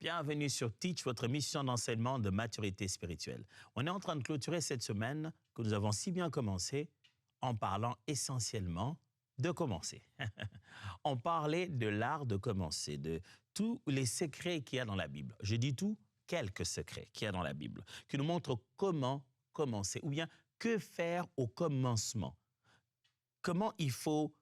Bienvenue sur Teach, votre mission d'enseignement de maturité spirituelle. On est en train de clôturer cette semaine que nous avons si bien commencé en parlant essentiellement de commencer. On parlait de l'art de commencer, de tous les secrets qu'il y a dans la Bible. Je dis tout, quelques secrets qu'il y a dans la Bible, qui nous montrent comment commencer, ou bien que faire au commencement. Comment il faut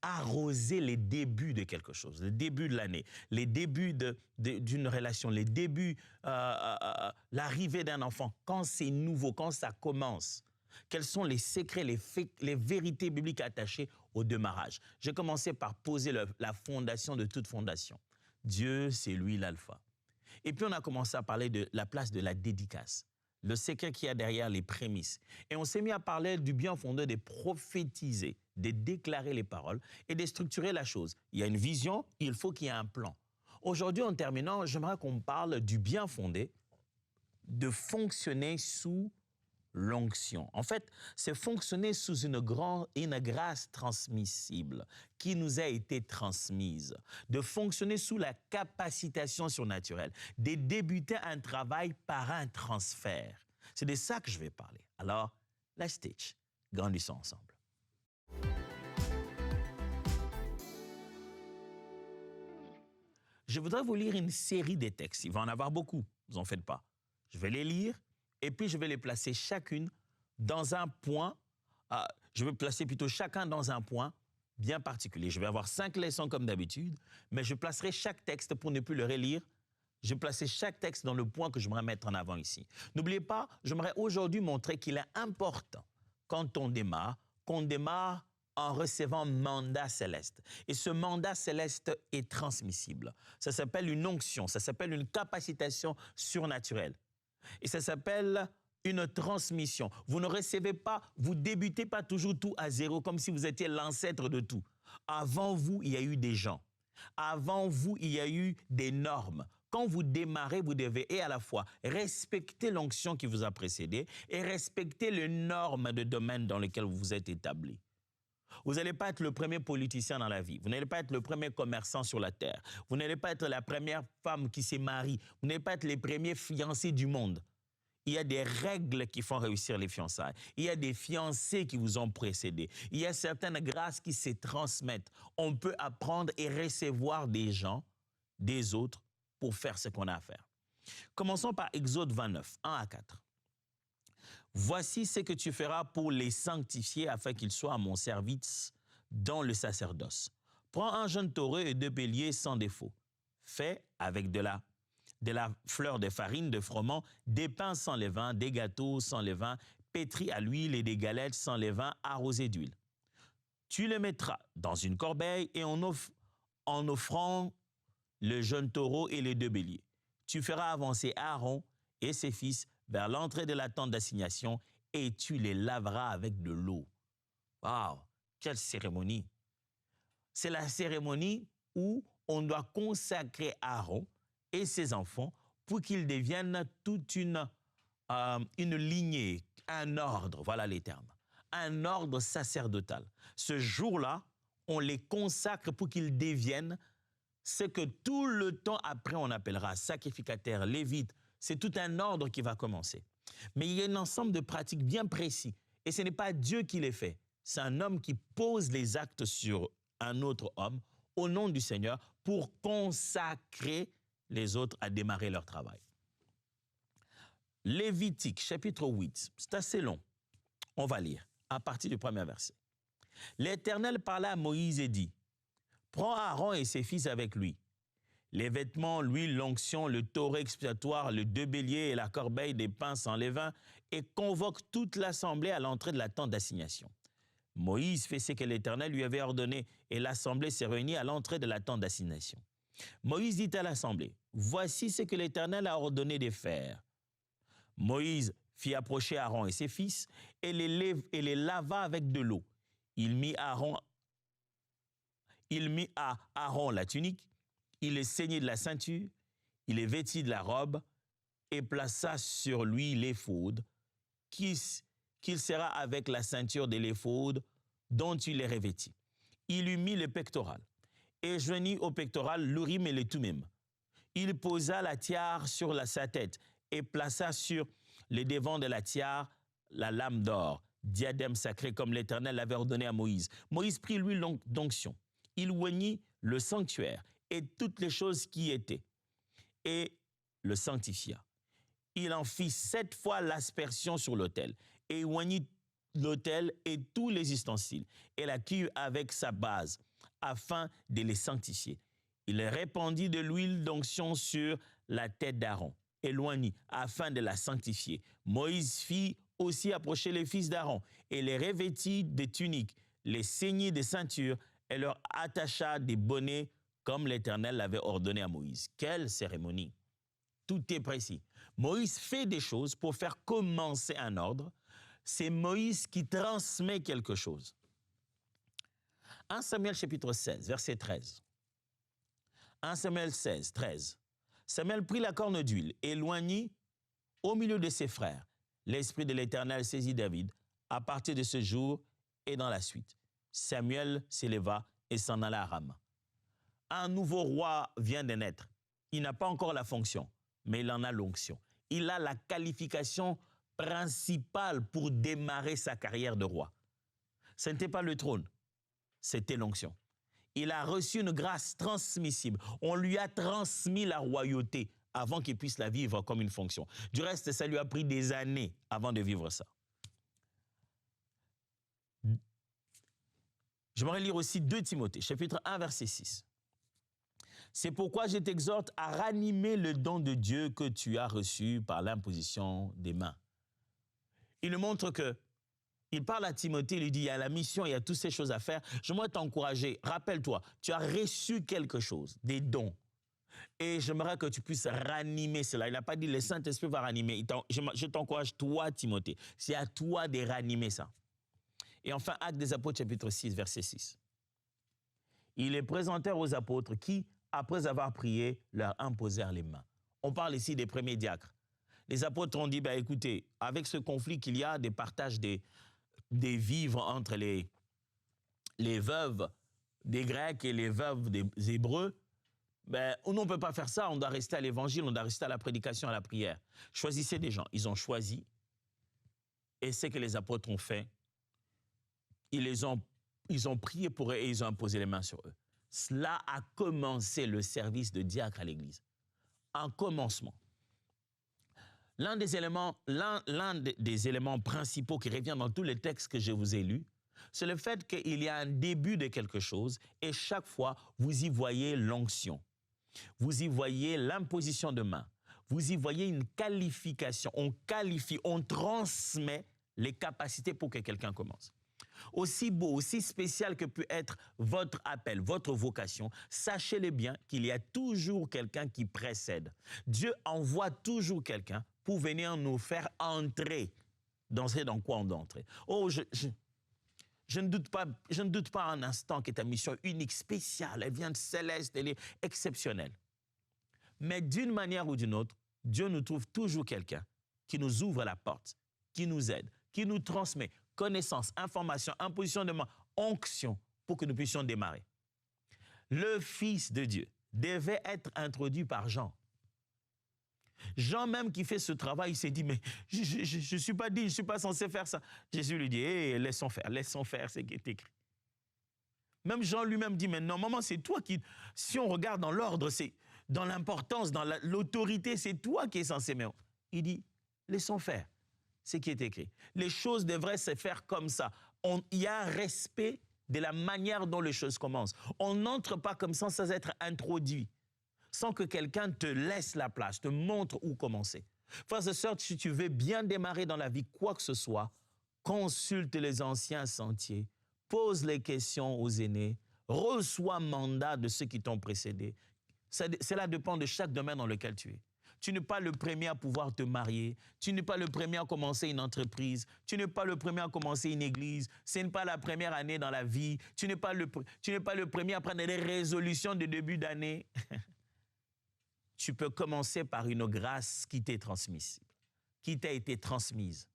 arroser les débuts de quelque chose, les débuts de l'année, les débuts d'une relation, les débuts, l'arrivée d'un enfant, quand c'est nouveau, quand ça commence. Quels sont les secrets, les vérités bibliques attachées au démarrage? J'ai commencé par poser la fondation de toute fondation. Dieu, c'est lui l'alpha. Et puis on a commencé à parler de la place de la dédicace, le secret qu'il y a derrière les prémices. Et on s'est mis à parler du bien fondé de prophétiser, de déclarer les paroles et de structurer la chose. Il y a une vision, il faut qu'il y ait un plan. Aujourd'hui, en terminant, j'aimerais qu'on parle du bien fondé, de fonctionner sous l'onction. En fait, c'est fonctionner sous une grâce transmissible qui nous a été transmise, de fonctionner sous la capacitation surnaturelle, de débuter un travail par un transfert. C'est de ça que je vais parler. Alors, let's teach. Grandissons ensemble. Je voudrais vous lire une série de textes. Il va en avoir beaucoup, vous en faites pas. Je vais les lire et puis je vais les placer chacune dans un point. Je vais placer plutôt chacun dans un point bien particulier. Je vais avoir 5 leçons comme d'habitude, mais je placerai chaque texte pour ne plus le relire. Je vais placer chaque texte dans le point que j'aimerais mettre en avant ici. N'oubliez pas, j'aimerais aujourd'hui montrer qu'il est important, quand on démarre, qu'on démarre en recevant mandat céleste. Et ce mandat céleste est transmissible. Ça s'appelle une onction, ça s'appelle une capacitation surnaturelle. Et ça s'appelle une transmission. Vous ne recevez pas, vous débutez pas toujours tout à zéro, comme si vous étiez l'ancêtre de tout. Avant vous, il y a eu des gens. Avant vous, il y a eu des normes. Quand vous démarrez, vous devez et à la fois respecter l'onction qui vous a précédé et respecter les normes de domaine dans lesquels vous vous êtes établi. Vous n'allez pas être le premier politicien dans la vie. Vous n'allez pas être le premier commerçant sur la terre. Vous n'allez pas être la première femme qui s'est mariée. Vous n'allez pas être les premiers fiancés du monde. Il y a des règles qui font réussir les fiançailles. Il y a des fiancés qui vous ont précédé. Il y a certaines grâces qui se transmettent. On peut apprendre et recevoir des gens, des autres, pour faire ce qu'on a à faire. Commençons par Exode 29, 1 à 4. Voici ce que tu feras pour les sanctifier afin qu'ils soient à mon service dans le sacerdoce. Prends un jeune taureau et 2 béliers sans défaut. Fais avec de la fleur de farine, de froment, des pains sans levain, des gâteaux sans levain, pétris à l'huile et des galettes sans levain arrosées d'huile. Tu les mettras dans une corbeille et en offrant le jeune taureau et les 2 béliers. Tu feras avancer Aaron et ses fils vers l'entrée de la tente d'assignation et tu les laveras avec de l'eau. Waouh, quelle cérémonie! C'est la cérémonie où on doit consacrer Aaron et ses enfants pour qu'ils deviennent toute une lignée, un ordre, voilà les termes, un ordre sacerdotal. Ce jour-là, on les consacre pour qu'ils deviennent ce que tout le temps après on appellera sacrificateurs, lévites. C'est tout un ordre qui va commencer. Mais il y a un ensemble de pratiques bien précis. Et ce n'est pas Dieu qui les fait. C'est un homme qui pose les actes sur un autre homme au nom du Seigneur pour consacrer les autres à démarrer leur travail. Lévitique, chapitre 8. C'est assez long. On va lire à partir du premier verset. L'Éternel parla à Moïse et dit, « Prends Aaron et ses fils avec lui. Les vêtements, l'huile, l'onction, le taureau expiatoire, le 2 béliers et la corbeille des pains sans levain, et convoque toute l'assemblée à l'entrée de la tente d'assignation. » Moïse fait ce que l'Éternel lui avait ordonné, et l'assemblée s'est réunie à l'entrée de la tente d'assignation. Moïse dit à l'assemblée, « Voici ce que l'Éternel a ordonné de faire. » Moïse fit approcher Aaron et ses fils, et les lava avec de l'eau. Il mit à Aaron la tunique, il les ceignit de la ceinture, il les vêtit de la robe et plaça sur lui l'éphod, qu'il sera avec la ceinture de l'éphod dont il les revêtit. Il lui mit le pectoral et joignit au pectoral l'urim et le thummim. Il posa la tiare sur sa tête et plaça sur les devants de la tiare la lame d'or, diadème sacré comme l'Éternel l'avait ordonné à Moïse. Moïse prit l'huile d'onction. Il oignit le sanctuaire et toutes les choses qui y étaient et le sanctifia. Il en fit 7 fois l'aspersion sur l'autel et oignit l'autel et tous les ustensiles et la cuve avec sa base afin de les sanctifier. Il répandit de l'huile d'onction sur la tête d'Aaron et l'oignit afin de la sanctifier. Moïse fit aussi approcher les fils d'Aaron et les revêtit de tuniques, les ceignit de ceintures et leur attacha des bonnets comme l'Éternel l'avait ordonné à Moïse. Quelle cérémonie! Tout est précis. Moïse fait des choses pour faire commencer un ordre. C'est Moïse qui transmet quelque chose. 1 Samuel chapitre 16, verset 13. 1 Samuel 16, 13. Samuel prit la corne d'huile et éloignit au milieu de ses frères. L'Esprit de l'Éternel saisit David à partir de ce jour et dans la suite. Samuel s'éleva et s'en alla à Rama. Un nouveau roi vient de naître. Il n'a pas encore la fonction, mais il en a l'onction. Il a la qualification principale pour démarrer sa carrière de roi. Ce n'était pas le trône, c'était l'onction. Il a reçu une grâce transmissible. On lui a transmis la royauté avant qu'il puisse la vivre comme une fonction. Du reste, ça lui a pris des années avant de vivre ça. J'aimerais lire aussi 2 Timothée, chapitre 1, verset 6. C'est pourquoi je t'exhorte à ranimer le don de Dieu que tu as reçu par l'imposition des mains. Il nous montre que, il parle à Timothée, il lui dit, il y a la mission, il y a toutes ces choses à faire. J'aimerais t'encourager, rappelle-toi, tu as reçu quelque chose, des dons. Et j'aimerais que tu puisses ranimer cela. Il n'a pas dit, le Saint-Esprit va ranimer. Je t'encourage, toi, Timothée, c'est à toi de ranimer ça. Et enfin, Actes des Apôtres, chapitre 6, verset 6. Ils les présentèrent aux apôtres qui, après avoir prié, leur imposèrent les mains. On parle ici des premiers diacres. Les apôtres ont dit, écoutez, avec ce conflit qu'il y a, des partages des vivres entre les veuves des Grecs et les veuves des Hébreux, on ne peut pas faire ça, on doit rester à l'évangile, on doit rester à la prédication, à la prière. Choisissez des gens. Ils ont choisi, et ce que les apôtres ont fait, ils ont prié pour eux et ils ont imposé les mains sur eux. Cela a commencé le service de diacre à l'Église. Un commencement. L'un des éléments principaux qui revient dans tous les textes que je vous ai lus, c'est le fait qu'il y a un début de quelque chose et chaque fois, vous y voyez l'onction. Vous y voyez l'imposition de main. Vous y voyez une qualification. On qualifie, on transmet les capacités pour que quelqu'un commence. Aussi beau, aussi spécial que peut être votre appel, votre vocation, sachez-le bien qu'il y a toujours quelqu'un qui précède. Dieu envoie toujours quelqu'un pour venir nous faire entrer dans ce dans quoi on doit entrer. Oh, je ne doute pas un instant que ta mission est unique, spéciale, elle vient de céleste, elle est exceptionnelle. Mais d'une manière ou d'une autre, Dieu nous trouve toujours quelqu'un qui nous ouvre la porte, qui nous aide, qui nous transmet connaissance, information, imposition de main, onction pour que nous puissions démarrer. Le Fils de Dieu devait être introduit par Jean. Jean même qui fait ce travail, il s'est dit, mais je ne suis pas dit, je ne suis pas censé faire ça. Jésus lui dit, laissons faire ce qui est écrit. Même Jean lui-même dit, mais non, maman, c'est toi qui, si on regarde dans l'ordre, c'est dans l'importance, dans l'autorité, c'est toi qui es censé. Mais il dit, laissons faire ce qui est écrit. Les choses devraient se faire comme ça. Il y a un respect de la manière dont les choses commencent. On n'entre pas comme ça sans être introduit, sans que quelqu'un te laisse la place, te montre où commencer. Frères et sœurs, si tu veux bien démarrer dans la vie, quoi que ce soit, consulte les anciens sentiers, pose les questions aux aînés, reçois mandat de ceux qui t'ont précédé. Cela dépend de chaque domaine dans lequel tu es. Tu n'es pas le premier à pouvoir te marier. Tu n'es pas le premier à commencer une entreprise. Tu n'es pas le premier à commencer une église. Ce n'est pas la première année dans la vie. Tu n'es pas le premier à prendre des résolutions de début d'année. Tu peux commencer par une grâce qui t'est transmissible, qui t'a été transmise.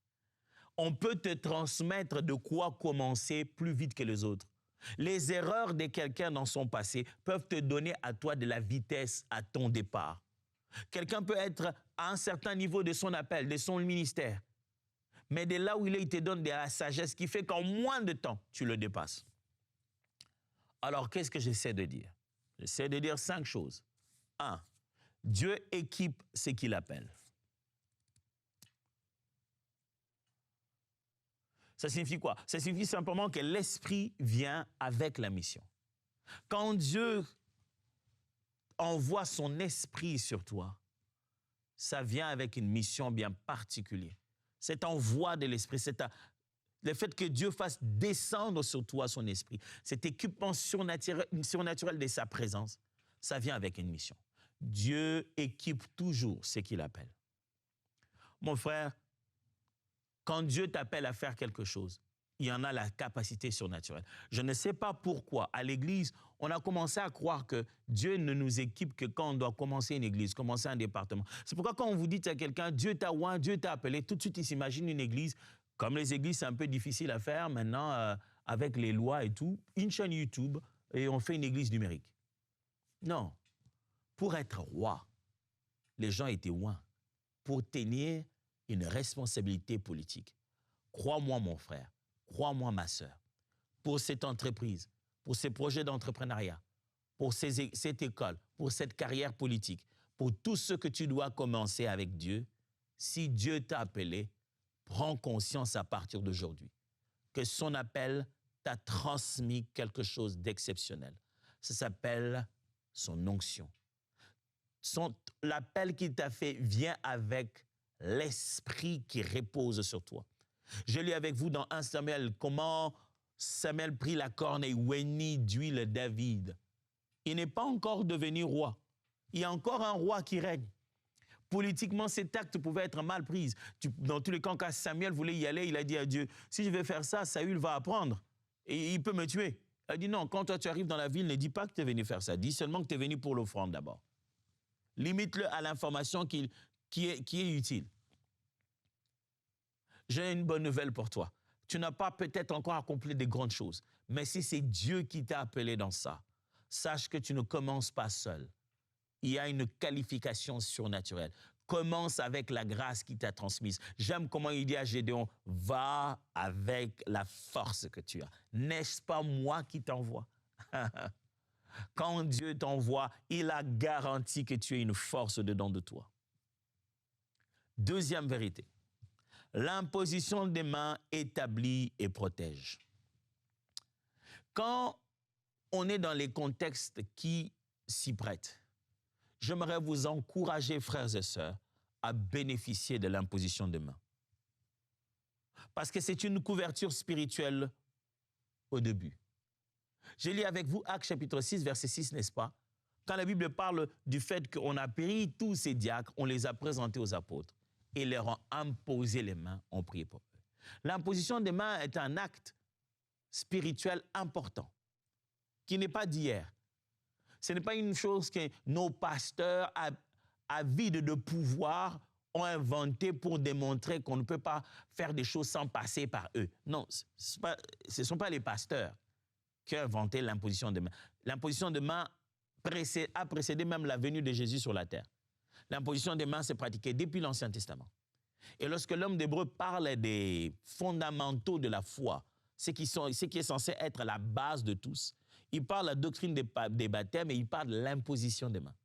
On peut te transmettre de quoi commencer plus vite que les autres. Les erreurs de quelqu'un dans son passé peuvent te donner à toi de la vitesse à ton départ. Quelqu'un peut être à un certain niveau de son appel, de son ministère. Mais de là où il est, il te donne de la sagesse qui fait qu'en moins de temps, tu le dépasses. Alors, qu'est-ce que j'essaie de dire? J'essaie de dire 5 choses. 1. Dieu équipe ce qu'il appelle. Ça signifie quoi? Ça signifie simplement que l'Esprit vient avec la mission. Quand Dieu envoie son Esprit sur toi, ça vient avec une mission bien particulière. Cet envoi de l'Esprit, le fait que Dieu fasse descendre sur toi son Esprit, cet équipement surnaturel de sa présence, ça vient avec une mission. Dieu équipe toujours ce qu'il appelle. Mon frère, quand Dieu t'appelle à faire quelque chose, il y en a la capacité surnaturelle. Je ne sais pas pourquoi, à l'Église, on a commencé à croire que Dieu ne nous équipe que quand on doit commencer une église, commencer un département. C'est pourquoi quand on vous dit à quelqu'un, Dieu t'a oint, Dieu t'a appelé, tout de suite, il s'imagine une église. Comme les églises, c'est un peu difficile à faire maintenant, avec les lois et tout, une chaîne YouTube et on fait une église numérique. Non. Pour être roi, les gens étaient oints pour tenir une responsabilité politique. Crois-moi, mon frère, crois-moi, ma sœur, pour cette entreprise, pour ces projets d'entrepreneuriat, pour cette école, pour cette carrière politique, pour tout ce que tu dois commencer avec Dieu, si Dieu t'a appelé, prends conscience à partir d'aujourd'hui que son appel t'a transmis quelque chose d'exceptionnel. Ça s'appelle son onction. L'appel qu'il t'a fait vient avec l'esprit qui repose sur toi. Je lis avec vous dans 1 Samuel comment Samuel prit la corne et oignit d'huile David. Il n'est pas encore devenu roi. Il y a encore un roi qui règne. Politiquement, cet acte pouvait être mal pris. Dans tous les cas, quand Samuel voulait y aller, il a dit à Dieu, si je vais faire ça, Saül va apprendre et il peut me tuer. Il a dit non, quand toi tu arrives dans la ville, ne dis pas que tu es venu faire ça. Dis seulement que tu es venu pour l'offrande d'abord. Limite-le à l'information qui est utile. J'ai une bonne nouvelle pour toi. Tu n'as pas peut-être encore accompli de grandes choses, mais si c'est Dieu qui t'a appelé dans ça, sache que tu ne commences pas seul. Il y a une qualification surnaturelle. Commence avec la grâce qui t'a transmise. J'aime comment il dit à Gédéon, va avec la force que tu as. N'est-ce pas moi qui t'envoie? Quand Dieu t'envoie, il a garanti que tu aies une force dedans de toi. Deuxième vérité. L'imposition des mains établit et protège. Quand on est dans les contextes qui s'y prêtent, j'aimerais vous encourager, frères et sœurs, à bénéficier de l'imposition des mains. Parce que c'est une couverture spirituelle au début. Je lis avec vous Actes chapitre 6, verset 6, n'est-ce pas? Quand la Bible parle du fait qu'on a pris tous ces diacres, on les a présentés aux apôtres et leur a imposé les mains, on priait pour eux. L'imposition des mains est un acte spirituel important, qui n'est pas d'hier. Ce n'est pas une chose que nos pasteurs avides de pouvoir ont inventé pour démontrer qu'on ne peut pas faire des choses sans passer par eux. Non, ce ne sont pas les pasteurs qui ont inventé l'imposition de main. L'imposition de main a précédé même la venue de Jésus sur la terre. L'imposition des mains s'est pratiquée depuis l'Ancien Testament. Et lorsque l'homme d'Hébreu parle des fondamentaux de la foi, ce qui est censé être la base de tous, il parle de la doctrine des baptêmes et il parle de l'imposition des mains.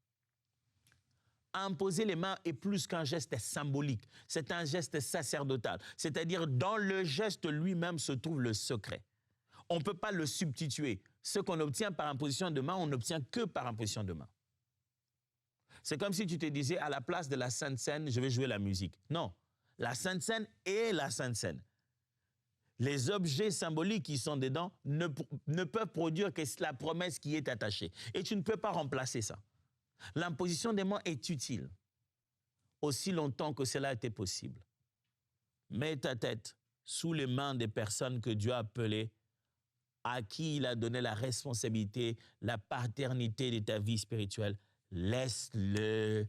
Imposer les mains est plus qu'un geste symbolique, c'est un geste sacerdotal. C'est-à-dire, dans le geste lui-même se trouve le secret. On ne peut pas le substituer. Ce qu'on obtient par imposition de main, on n'obtient que par imposition de main. C'est comme si tu te disais, à la place de la Sainte Seine, je vais jouer la musique. Non, la Sainte Seine est la Sainte Seine. Les objets symboliques qui sont dedans ne peuvent produire que la promesse qui est attachée. Et tu ne peux pas remplacer ça. L'imposition des mains est utile, aussi longtemps que cela était possible. Mets ta tête sous les mains des personnes que Dieu a appelées, à qui il a donné la responsabilité, la paternité de ta vie spirituelle. Laisse-le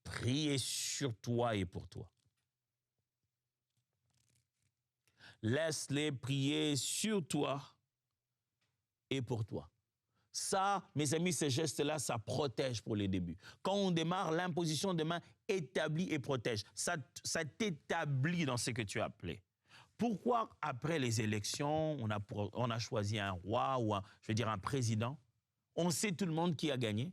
prier sur toi et pour toi. Laisse-les prier sur toi et pour toi. Ça, mes amis, ces gestes-là, ça protège pour les débuts. Quand on démarre, l'imposition de main établit et protège. Ça t'établit dans ce que tu as appelé. Pourquoi, après les élections, on a choisi un roi ou un président? On sait tout le monde qui a gagné,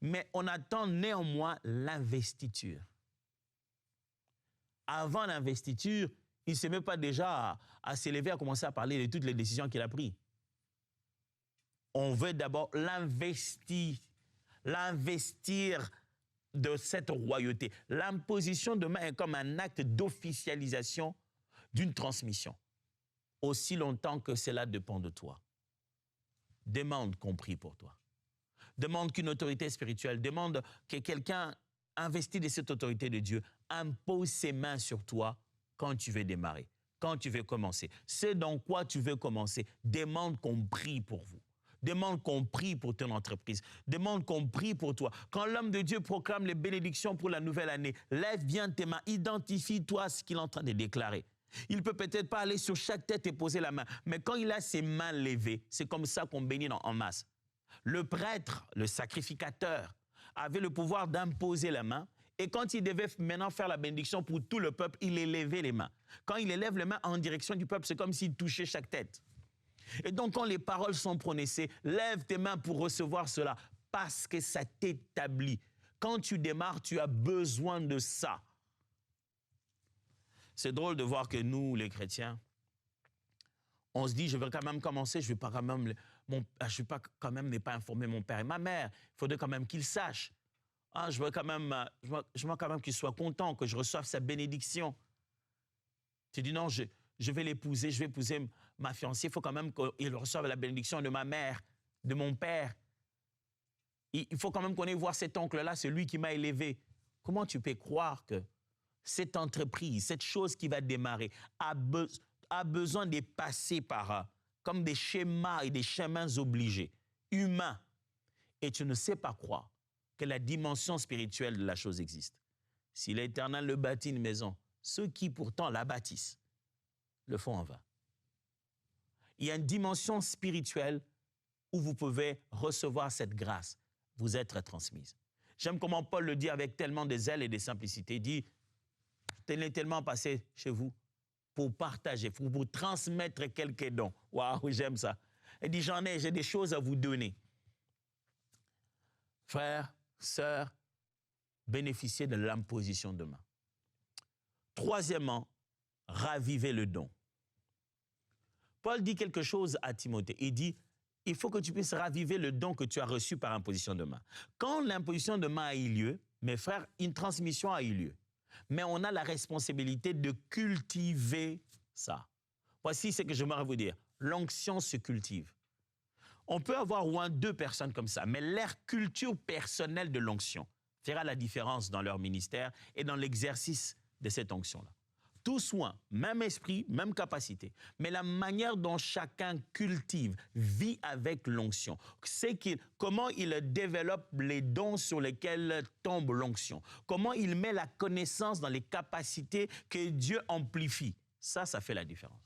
mais on attend néanmoins l'investiture. Avant l'investiture, il ne se met pas déjà à s'élever, à commencer à parler de toutes les décisions qu'il a prises. On veut d'abord l'investir de cette royauté. L'imposition de main est comme un acte d'officialisation d'une transmission. Aussi longtemps que cela dépend de toi. Demande qu'on prie pour toi. Demande qu'une autorité spirituelle, demande que quelqu'un investi de cette autorité de Dieu impose ses mains sur toi quand tu veux démarrer, quand tu veux commencer. C'est dans quoi tu veux commencer. Demande qu'on prie pour vous. Demande qu'on prie pour ton entreprise. Demande qu'on prie pour toi. Quand l'homme de Dieu proclame les bénédictions pour la nouvelle année, lève bien tes mains, identifie-toi ce qu'il est en train de déclarer. Il ne peut peut-être pas aller sur chaque tête et poser la main, mais quand il a ses mains levées, c'est comme ça qu'on bénit en masse. Le prêtre, le sacrificateur, avait le pouvoir d'imposer la main, et quand il devait maintenant faire la bénédiction pour tout le peuple, il élevait les mains. Quand il élève les mains en direction du peuple, c'est comme s'il touchait chaque tête. Et donc, quand les paroles sont prononcées, lève tes mains pour recevoir cela, parce que ça t'établit. Quand tu démarres, tu as besoin de ça. C'est drôle de voir que nous, les chrétiens, on se dit, je vais quand même commencer, je ne vais pas quand même ne pas informer mon père et ma mère. Il faudrait quand même qu'ils sachent. Ah, je veux quand même qu'il soit content, que je reçoive sa bénédiction. Tu dis non, je vais l'épouser, je vais épouser ma fiancée. Il faut quand même qu'il reçoive la bénédiction de ma mère, de mon père. Il faut quand même qu'on aille voir cet oncle-là, c'est lui qui m'a élevé. Comment tu peux croire que cette entreprise, cette chose qui va démarrer, a besoin de passer par comme des schémas et des chemins obligés, humains. Et tu ne sais pas croire que la dimension spirituelle de la chose existe. Si l'Éternel le bâtit une maison, ceux qui pourtant la bâtissent le font en vain. Il y a une dimension spirituelle où vous pouvez recevoir cette grâce, vous être transmise. J'aime comment Paul le dit avec tellement de zèle et de simplicité. Il dit, tel est tellement passé chez vous pour partager, pour vous transmettre quelques dons. Waouh, j'aime ça. Il dit, j'ai des choses à vous donner. Frères, sœurs, bénéficiez de l'imposition de main. Troisièmement, ravivez le don. Paul dit quelque chose à Timothée. Il dit, il faut que tu puisses raviver le don que tu as reçu par imposition de main. Quand l'imposition de main a eu lieu, mes frères, une transmission a eu lieu. Mais on a la responsabilité de cultiver ça. Voici ce que j'aimerais vous dire. L'onction se cultive. On peut avoir au moins 2 personnes comme ça, mais leur culture personnelle de l'onction fera la différence dans leur ministère et dans l'exercice de cette onction-là. Tous soins, même esprit, même capacité, mais la manière dont chacun cultive, vit avec l'onction, c'est comment il développe les dons sur lesquels tombe l'onction, comment il met la connaissance dans les capacités que Dieu amplifie. Ça fait la différence.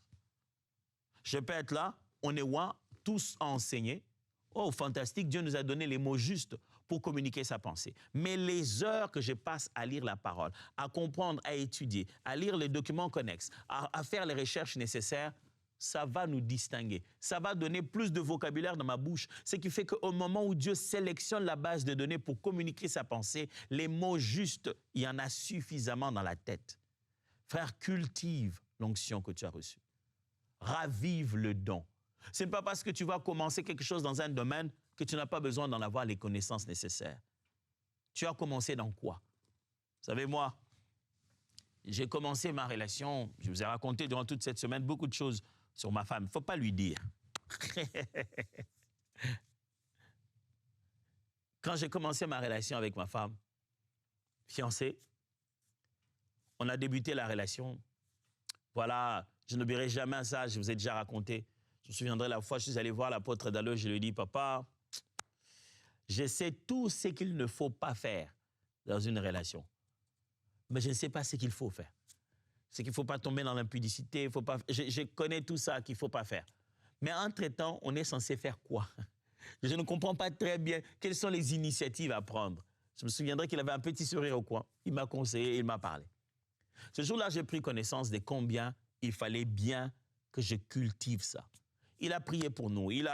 Je peux être là, on est loin, tous à enseigner. Oh, fantastique, Dieu nous a donné les mots justes pour communiquer sa pensée. Mais les heures que je passe à lire la parole, à comprendre, à étudier, à lire les documents connexes, à faire les recherches nécessaires, ça va nous distinguer. Ça va donner plus de vocabulaire dans ma bouche. Ce qui fait qu'au moment où Dieu sélectionne la base de données pour communiquer sa pensée, les mots justes, il y en a suffisamment dans la tête. Frère, cultive l'onction que tu as reçue. Ravive le don. Ce n'est pas parce que tu vas commencer quelque chose dans un domaine que tu n'as pas besoin d'en avoir les connaissances nécessaires. Tu as commencé dans quoi? Vous savez, moi, j'ai commencé ma relation, je vous ai raconté durant toute cette semaine beaucoup de choses sur ma femme. Il ne faut pas lui dire. Quand j'ai commencé ma relation avec ma femme, fiancée, on a débuté la relation. Voilà, je n'oublierai jamais ça, je vous ai déjà raconté. Je me souviendrai la fois, je suis allé voir l'apôtre Dallo, je lui ai dit, papa, je sais tout ce qu'il ne faut pas faire dans une relation, mais je ne sais pas ce qu'il faut faire. C'est qu'il ne faut pas tomber dans l'impudicité, je connais tout ça qu'il ne faut pas faire. Mais entre-temps, on est censé faire quoi? Je ne comprends pas très bien quelles sont les initiatives à prendre. Je me souviendrai qu'il avait un petit sourire au coin. Il m'a conseillé, il m'a parlé. Ce jour-là, j'ai pris connaissance de combien il fallait bien que je cultive ça. Il a prié pour nous. Il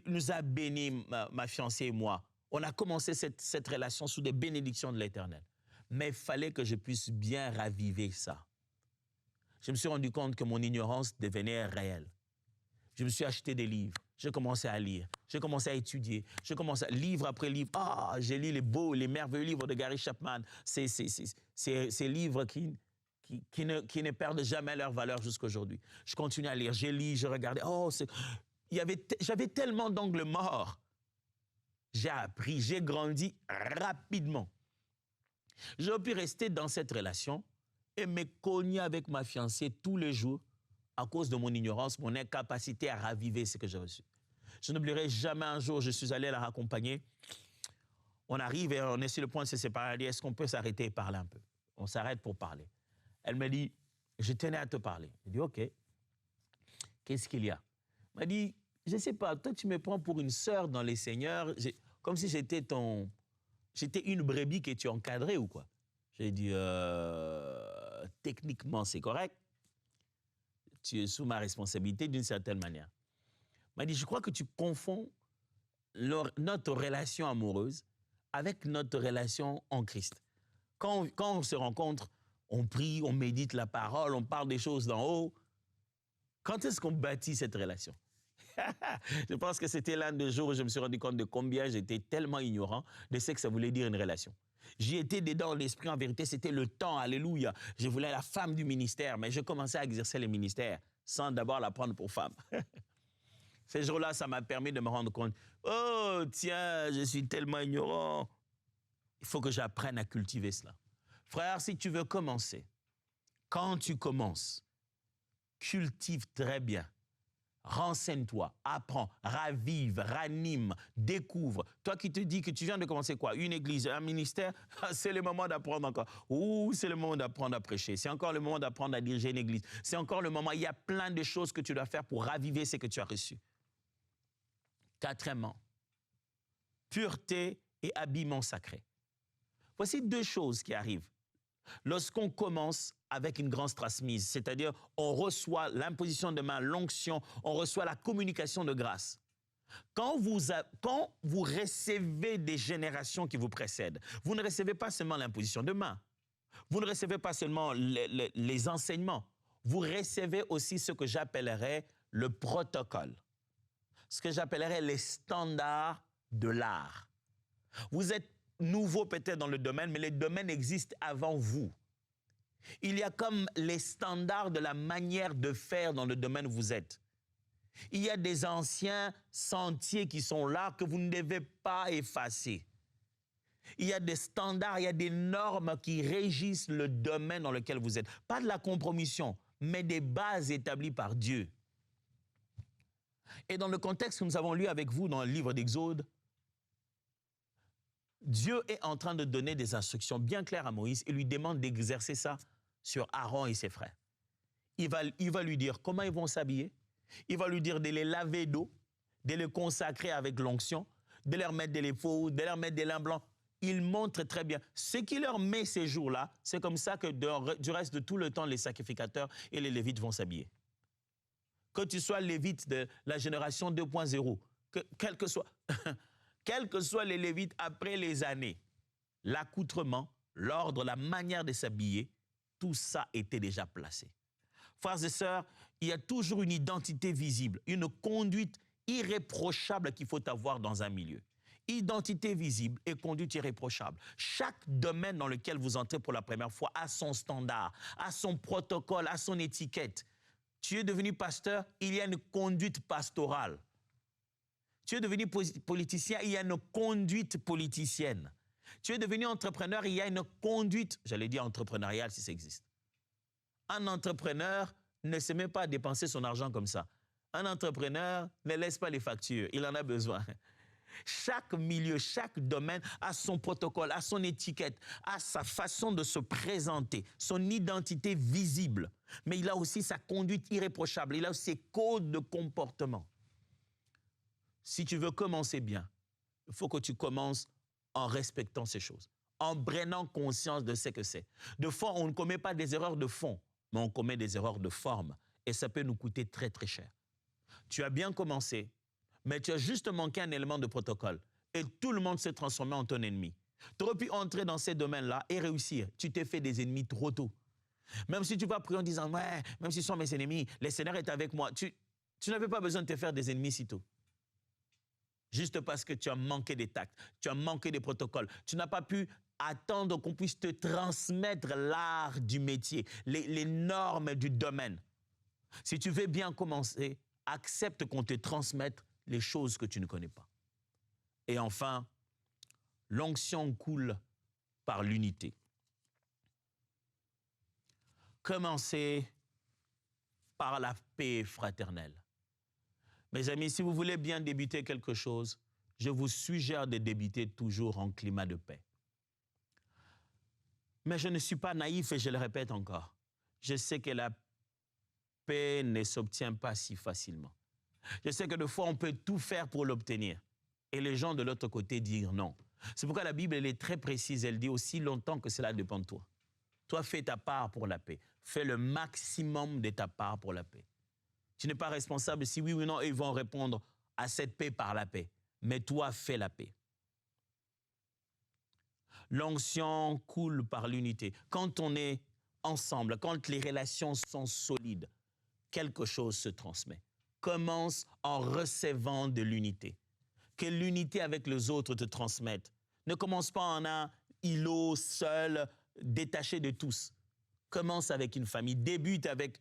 nous a bénis, ma fiancée et moi. On a commencé cette relation sous des bénédictions de l'Éternel. Mais il fallait que je puisse bien raviver ça. Je me suis rendu compte que mon ignorance devenait réelle. Je me suis acheté des livres. J'ai commencé à lire. J'ai commencé à étudier. J'ai commencé à livre après livre. Ah, j'ai lu les beaux, les merveilleux livres de Gary Chapman. Ces livres qui ne perdent jamais leur valeur jusqu'à aujourd'hui. Je continue à lire. J'ai lu, je regardais. Oh, j'avais tellement d'angles morts. J'ai appris, j'ai grandi rapidement. J'aurais pu rester dans cette relation et me cogner avec ma fiancée tous les jours à cause de mon ignorance, mon incapacité à raviver ce que j'ai reçu. Je n'oublierai jamais un jour, je suis allé la raccompagner. On arrive et on est sur le point de se séparer. Elle dit, est-ce qu'on peut s'arrêter et parler un peu? On s'arrête pour parler. Elle me dit, je tenais à te parler. Je dis, OK. Qu'est-ce qu'il y a? Elle m'a dit, je ne sais pas, toi tu me prends pour une sœur dans les Seigneurs, comme si j'étais une brebis que tu encadrais ou quoi? J'ai dit, techniquement c'est correct. Tu es sous ma responsabilité d'une certaine manière. Elle m'a dit, je crois que tu confonds notre relation amoureuse avec notre relation en Christ. Quand on se rencontre, on prie, on médite la parole, on parle des choses d'en haut. Quand est-ce qu'on bâtit cette relation? Je pense que c'était l'un des jours où je me suis rendu compte de combien j'étais tellement ignorant de ce que ça voulait dire une relation. J'y étais dedans, l'esprit en vérité, c'était le temps, alléluia. Je voulais la femme du ministère, mais je commençais à exercer le ministère sans d'abord la prendre pour femme. Ce jour-là, ça m'a permis de me rendre compte, oh tiens, je suis tellement ignorant. Il faut que j'apprenne à cultiver cela. Frère, si tu veux commencer, quand tu commences, cultive très bien. Renseigne-toi, apprends, ravive, ranime, découvre. Toi qui te dis que tu viens de commencer quoi? Une église, un ministère, c'est le moment d'apprendre encore. Ouh, c'est le moment d'apprendre à prêcher. C'est encore le moment d'apprendre à diriger une église. C'est encore le moment. Il y a plein de choses que tu dois faire pour raviver ce que tu as reçu. Quatrièmement, pureté et habillement sacré. Voici deux choses qui arrivent lorsqu'on commence avec une grande transmise, c'est-à-dire on reçoit l'imposition de main, l'onction, on reçoit la communication de grâce. Quand vous recevez des générations qui vous précèdent, vous ne recevez pas seulement l'imposition de main, vous ne recevez pas seulement les enseignements, vous recevez aussi ce que j'appellerais le protocole, ce que j'appellerais les standards de l'art. Vous êtes nouveau peut-être dans le domaine, mais le domaine existe avant vous. Il y a comme les standards de la manière de faire dans le domaine où vous êtes. Il y a des anciens sentiers qui sont là que vous ne devez pas effacer. Il y a des standards, il y a des normes qui régissent le domaine dans lequel vous êtes. Pas de la compromission, mais des bases établies par Dieu. Et dans le contexte que nous avons lu avec vous dans le livre d'Exode, Dieu est en train de donner des instructions bien claires à Moïse et lui demande d'exercer ça sur Aaron et ses frères. Il va lui dire comment ils vont s'habiller. Il va lui dire de les laver d'eau, de les consacrer avec l'onction, de leur mettre des léproses, de leur mettre des lins blancs. Il montre très bien. Ce qu'il leur met ces jours-là, c'est comme ça que du reste de tout le temps, les sacrificateurs et les lévites vont s'habiller. Que tu sois lévite de la génération 2.0, quels que soient les lévites après les années, l'accoutrement, l'ordre, la manière de s'habiller, tout ça était déjà placé. Frères et sœurs, il y a toujours une identité visible, une conduite irréprochable qu'il faut avoir dans un milieu. Identité visible et conduite irréprochable. Chaque domaine dans lequel vous entrez pour la première fois a son standard, a son protocole, a son étiquette. Tu es devenu pasteur, il y a une conduite pastorale. Tu es devenu politicien, il y a une conduite politicienne. Tu es devenu entrepreneur, il y a une conduite, j'allais dire entrepreneuriale si ça existe. Un entrepreneur ne se met pas à dépenser son argent comme ça. Un entrepreneur ne laisse pas les factures, il en a besoin. Chaque milieu, chaque domaine a son protocole, a son étiquette, a sa façon de se présenter, son identité visible. Mais il a aussi sa conduite irréprochable, il a aussi ses codes de comportement. Si tu veux commencer bien, il faut que tu commences en respectant ces choses, en prenant conscience de ce que c'est. De fois, on ne commet pas des erreurs de fond, mais on commet des erreurs de forme. Et ça peut nous coûter très, très cher. Tu as bien commencé, mais tu as juste manqué un élément de protocole. Et tout le monde s'est transformé en ton ennemi. Tu aurais pu entrer dans ces domaines-là et réussir. Tu t'es fait des ennemis trop tôt. Même si tu vas prier en disant, ouais, même s'ils sont mes ennemis, le Seigneur est avec moi. Tu n'avais pas besoin de te faire des ennemis si tôt. Juste parce que tu as manqué des tacts, tu as manqué des protocoles. Tu n'as pas pu attendre qu'on puisse te transmettre l'art du métier, les normes du domaine. Si tu veux bien commencer, accepte qu'on te transmette les choses que tu ne connais pas. Et enfin, l'onction coule par l'unité. Commencez par la paix fraternelle. Mes amis, si vous voulez bien débuter quelque chose, je vous suggère de débuter toujours en climat de paix. Mais je ne suis pas naïf et je le répète encore. Je sais que la paix ne s'obtient pas si facilement. Je sais que des fois, on peut tout faire pour l'obtenir. Et les gens de l'autre côté disent non. C'est pourquoi la Bible, elle est très précise. Elle dit aussi longtemps que cela dépend de toi. Toi, fais ta part pour la paix. Fais le maximum de ta part pour la paix. Tu n'es pas responsable si oui ou non, ils vont répondre à cette paix par la paix. Mais toi, fais la paix. L'onction coule par l'unité. Quand on est ensemble, quand les relations sont solides, quelque chose se transmet. Commence en recevant de l'unité. Que l'unité avec les autres te transmette. Ne commence pas en un îlot seul, détaché de tous. Commence avec une famille, débute avec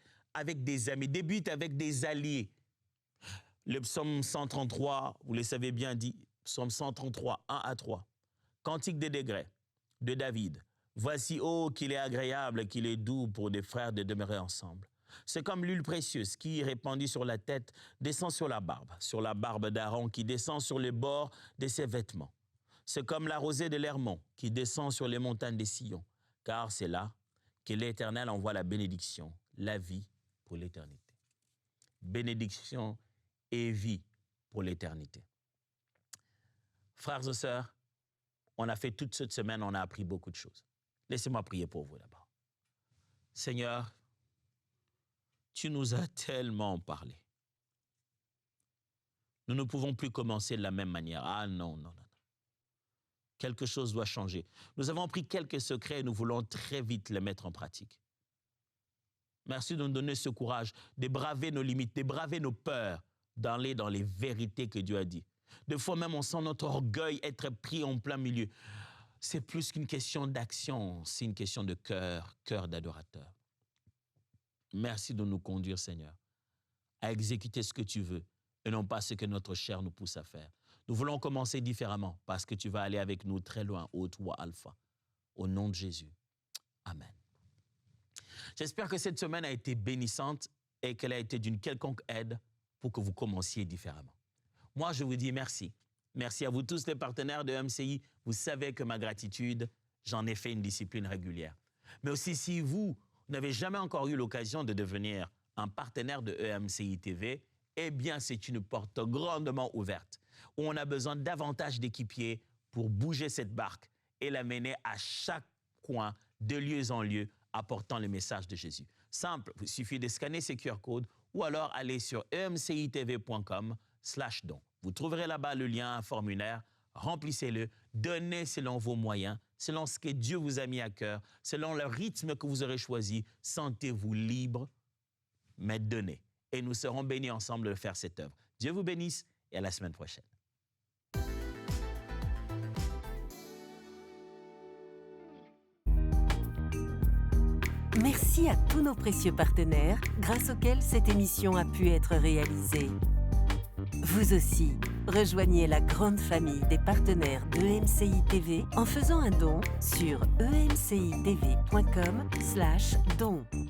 des amis, débute avec des alliés. Le psaume 133, vous le savez bien dit, psaume 133, 1 à 3. Cantique des degrés de David. Voici, oh, qu'il est agréable, qu'il est doux pour des frères de demeurer ensemble. C'est comme l'huile précieuse qui, répandue sur la tête, descend sur la barbe d'Aaron qui descend sur les bords de ses vêtements. C'est comme la rosée de l'Hermon qui descend sur les montagnes des Sion, car c'est là que l'Éternel envoie la bénédiction, la vie pour l'éternité. Bénédiction et vie pour l'éternité. Frères et sœurs, on a fait toute cette semaine, on a appris beaucoup de choses. Laissez-moi prier pour vous d'abord. Seigneur, tu nous as tellement parlé. Nous ne pouvons plus commencer de la même manière. Ah non. Quelque chose doit changer. Nous avons appris quelques secrets et nous voulons très vite les mettre en pratique. Merci de nous donner ce courage, de braver nos limites, de braver nos peurs, d'aller dans les vérités que Dieu a dit. Des fois même, on sent notre orgueil être pris en plein milieu. C'est plus qu'une question d'action, c'est une question de cœur d'adorateur. Merci de nous conduire, Seigneur, à exécuter ce que tu veux et non pas ce que notre chair nous pousse à faire. Nous voulons commencer différemment parce que tu vas aller avec nous très loin, ô toi, Alpha. Au nom de Jésus. Amen. J'espère que cette semaine a été bénissante et qu'elle a été d'une quelconque aide pour que vous commenciez différemment. Moi, je vous dis merci. Merci à vous tous les partenaires de EMCI. Vous savez que ma gratitude, j'en ai fait une discipline régulière. Mais aussi, si vous n'avez jamais encore eu l'occasion de devenir un partenaire de EMCI TV, eh bien, c'est une porte grandement ouverte où on a besoin davantage d'équipiers pour bouger cette barque et la mener à chaque coin, de lieu en lieu, apportant le message de Jésus. Simple, il suffit de scanner ces QR codes ou alors aller sur emcitv.com/don. Vous trouverez là-bas le lien, un formulaire, remplissez-le, donnez selon vos moyens, selon ce que Dieu vous a mis à cœur, selon le rythme que vous aurez choisi. Sentez-vous libre, mais donnez. Et nous serons bénis ensemble de faire cette œuvre. Dieu vous bénisse et à la semaine prochaine. Merci à tous nos précieux partenaires grâce auxquels cette émission a pu être réalisée. Vous aussi, rejoignez la grande famille des partenaires d'EMCI TV en faisant un don sur emcitv.com/don.